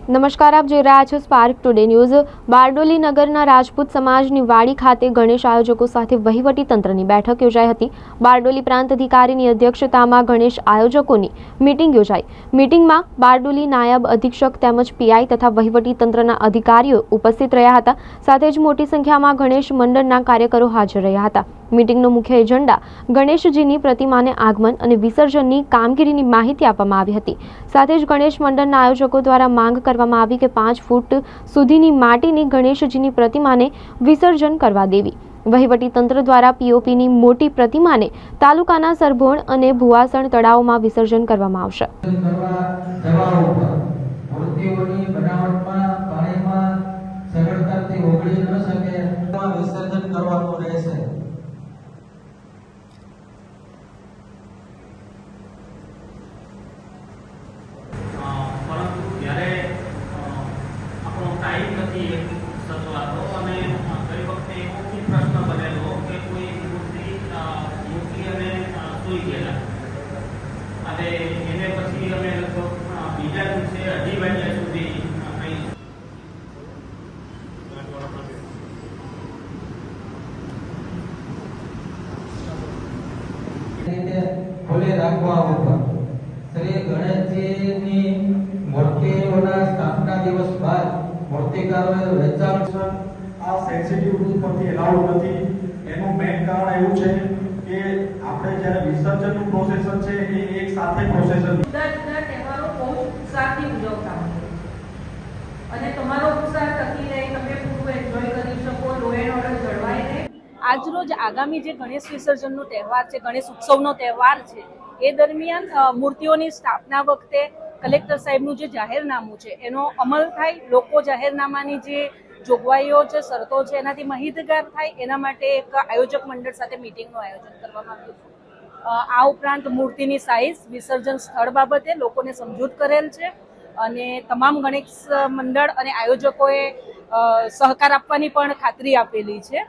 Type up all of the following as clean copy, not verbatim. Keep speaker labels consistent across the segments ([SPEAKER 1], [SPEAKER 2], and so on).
[SPEAKER 1] નમસ્કાર, આપ જોઈ રહ્યા છો સ્પાર્ક ટુડે ન્યૂઝ। બારડોલી નગરના રાજપૂત સમાજની વાડી ખાતે ગણેશ આયોજકો સાથે વહીવટી તંત્રની બેઠક યોજાઈ હતી। બારડોલી પ્રાંત અધિકારીની અધ્યક્ષતામાં ગણેશ આયોજકોની મીટિંગ યોજાઈ। મીટિંગમાં બારડોલી નાયબ અધિક્ષક તેમજ પીઆઈ તથા વહીવટી તંત્રના અધિકારીઓ ઉપસ્થિત રહ્યા હતા। સાથે જ મોટી સંખ્યામાં ગણેશ મંડળના કાર્યકરો હાજર રહ્યા હતા। મીટિંગનો મુખ્ય એજન્ડા ગણેશજીની પ્રતિમાને આગમન અને વિસર્જનની કામગીરીની માહિતી આપવામાં આવી હતી। સાથે જ ગણેશ મંડળના આયોજકો દ્વારા માંગ કરવામાં આવી કે 5 ફૂટ સુધીની માટીની ગણેશજીની પ્રતિમાને વિસર્જન કરવા દેવી। વહીવટી તંત્ર દ્વારા પીઓપીની મોટી પ્રતિમાને તાલુકાના સરભોણ અને ભુવાસણ તળાવમાં વિસર્જન કરવામાં આવશે।
[SPEAKER 2] ખોલે રાખવા ઉપર શ્રી ગણેશજીની મૂર્તિઓના સ્થાપના દિવસ બાદ મૂર્તિકારોએ વેચાણ
[SPEAKER 3] આ સેન્સિટિવ રૂલ પરથી એલાઉડ નથી। એનું મેઇન કારણ એવું છે કે આપણે જ્યારે વિસર્જનનું પ્રોસેસન છે એ એક સાથે પ્રોસેસન
[SPEAKER 4] જુદા તહેવારો બહુ ઉત્સાહથી ઉજવતા હોય અને તમારો ઉત્સાહ ટકી રહે, તમે પૂરું એન્જોય કરી શકો, લો એન્ડ ઓર્ડર જળવાઈ રહે।
[SPEAKER 5] આજરોજ આગામી જે ગણેશ વિસર્જનનો તહેવાર છે, ગણેશ ઉત્સવનો તહેવાર છે, એ દરમિયાન મૂર્તિઓની સ્થાપના વખતે કલેક્ટર સાહેબનું જે જાહેરનામું છે એનો અમલ થાય, લોકો જાહેરનામાની જે જોગવાઈઓ છે, શરતો છે એનાથી માહિતગાર થાય, એના માટે એક આયોજક મંડળ સાથે મિટિંગનું આયોજન કરવામાં આવ્યું છે। આ ઉપરાંત મૂર્તિની સાઇઝ, વિસર્જન સ્થળ બાબતે લોકોને સમજૂત કરેલ છે અને તમામ ગણેશ મંડળ અને આયોજકોએ સહકાર આપવાની પણ ખાતરી આપેલી છે।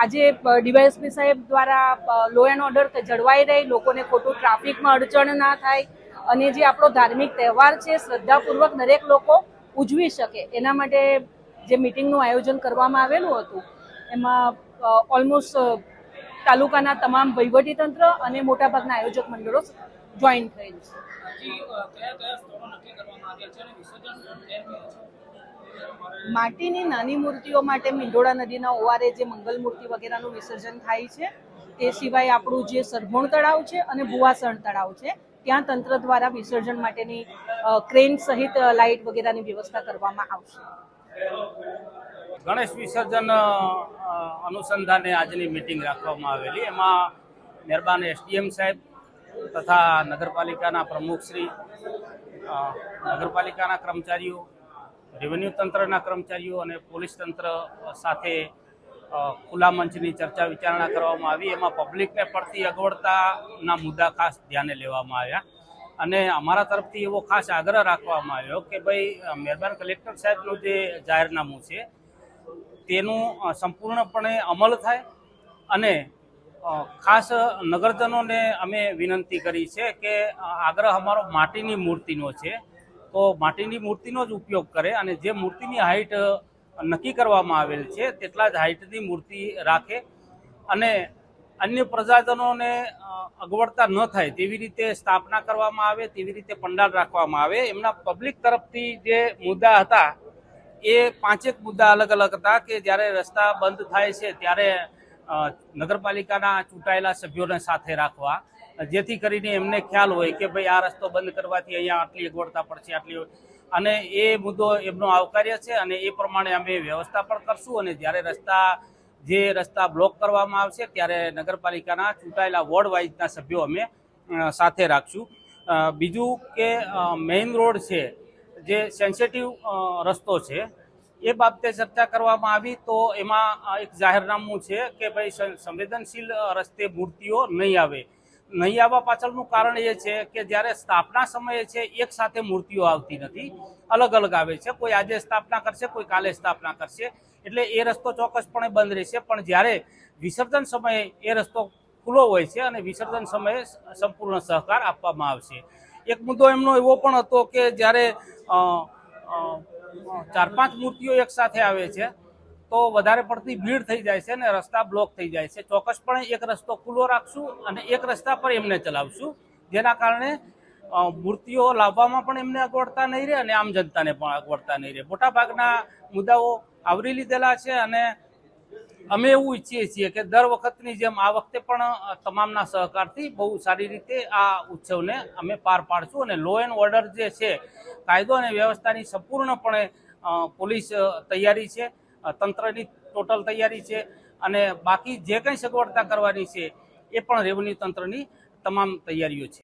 [SPEAKER 5] આજે ડીવાયએસપી સાહેબ દ્વારા લો એન્ડ ઓર્ડર જળવાઈ રહી, લોકોને ખોટું ટ્રાફિકમાં અડચણ ના થાય અને જે આપણો ધાર્મિક તહેવાર છે શ્રદ્ધાપૂર્વક દરેક લોકો ઉજવી શકે, એના માટે જે મિટિંગનું આયોજન કરવામાં આવેલું હતું એમાં ઓલમોસ્ટ તાલુકાના તમામ વહીવટી તંત્ર અને મોટાભાગના આયોજક મંડળો જોઈન થયેલ છે। માટીની નાની મૂર્તિઓ માટે મીંઢોળા નદીના ઓવારે જે મંગલ મૂર્તિ વગેરેનું વિસર્જન થાય છે, તે સિવાય આપણું જે સરભોણ તળાવ છે અને ભુવાસણ તળાવ છે ત્યાં તંત્ર દ્વારા વિસર્જન માટેની ક્રેન સહિત લાઇટ વગેરેની વ્યવસ્થા કરવામાં આવશે।
[SPEAKER 6] ગણેશ વિસર્જન અનુસંધાને આજની મિટિંગ રાખવામાં આવેલી। એમાં મહેરબાન એસડીએમ સાહેબ તથા નગરપાલિકાના પ્રમુખશ્રી, નગરપાલિકાના કર્મચારીઓ, રેવન્યુ તંત્રના કર્મચારીઓ અને પોલીસ તંત્ર સાથે ખુલ્લા મંચની ચર્ચા વિચારણા કરવામાં આવી। એમાં પબ્લિકને પડતી અગવડતાના મુદ્દા ખાસ ધ્યાને લેવામાં આવ્યા અને અમારા તરફથી એવો ખાસ આગ્રહ રાખવામાં આવ્યો કે ભાઈ મહેરબાન કલેક્ટર સાહેબનું જે જાહેરનામું છે તેનું સંપૂર્ણપણે અમલ થાય અને ખાસ નગરજનોને અમે વિનંતી કરી છે કે આગ્રહ અમારો માટીની મૂર્તિનો છે, તો માટીની મૂર્તિનો જ ઉપયોગ કરે અને જે મૂર્તિની હાઇટ નક્કી કરવામાં આવેલ છે તેટલા જ હાઇટની મૂર્તિ રાખે અને અન્ય પ્રજાજનોને અગવડતા ન થાય તેવી રીતે સ્થાપના કરવામાં આવે, તેવી રીતે પંડાલ રાખવામાં આવે। એમના પબ્લિક તરફથી જે મુદ્દા હતા એ 5 મુદ્દા અલગ અલગ હતા કે જ્યારે રસ્તા બંધ થાય છે ત્યારે નગરપાલિકાના ચૂંટાયેલા સભ્યોને સાથે રાખવા, જેથી કરીને એમને ખ્યાલ હોય કે ભાઈ આ રસ્તો બંધ કરવાથી અહીંયા આટલી અગવડતા પડશે, આટલી, અને એ મુદ્દો એમનો આવકાર્ય છે અને એ પ્રમાણે અમે વ્યવસ્થા પણ કરશું અને જ્યારે રસ્તા બ્લોક કરવામાં આવશે ત્યારે નગરપાલિકાના ચૂંટાયેલા વોર્ડ વાઇઝના સભ્યો અમે સાથે રાખશું। બીજું કે મેઇન રોડ છે જે સેન્સિટિવ રસ્તો છે એ બાબતે ચર્ચા કરવામાં આવી, તો એમાં એક જાહેરનામું છે કે ભાઈ સંવેદનશીલ રસ્તે મૂર્તિઓ નહીં આવે। નહીં આવવા પાછળનું કારણ એ છે કે જ્યારે સ્થાપના સમયે છે એક સાથે મૂર્તિઓ આવતી નથી, અલગ અલગ આવે છે। કોઈ આજે સ્થાપના કરશે, કોઈ કાલે સ્થાપના કરશે, એટલે એ રસ્તો ચોક્કસપણે બંધ રહેશે। પણ જ્યારે વિસર્જન સમયે એ રસ્તો ખુલ્લો હોય છે અને વિસર્જન સમયે સંપૂર્ણ સહકાર આપવામાં આવશે। એક મુદ્દો એમનો એવો પણ હતો કે જ્યારે 4-5 મૂર્તિઓ એક સાથે આવે છે તો વધારે પડતી ભીડ થઈ જાય છે અને રસ્તા બ્લોક થઈ જાય છે. ચોક્કસપણે એક રસ્તો ખુલ્લો રાખશું અને એક રસ્તા પર એમને ચલાવશું, જેના કારણે મૂર્તિઓ લાવવામાં પણ એમને અગવડતા નહીં રહે અને આમ જનતાને પણ અગવડતા નહીં રહે. મોટાભાગના મુદ્દાઓ આવરી લીધેલા છે અને અમે એવું ઈચ્છીએ છીએ કે દર વખતની જેમ આ વખતે પણ તમામના સહકારથી બહુ સારી રીતે આ ઉત્સવને અમે પાર પાડશું અને લો એન્ડ ઓર્ડર જે છે, કાયદો અને વ્યવસ્થાની સંપૂર્ણપણે પોલીસ તૈયારી છે, તંત્રની ટોટલ તૈયારી છે અને બાકી જે કંઈ સગવડતા કરવાની છે એ પણ રેવન્યુ તંત્રની તમામ તૈયારીઓ છે.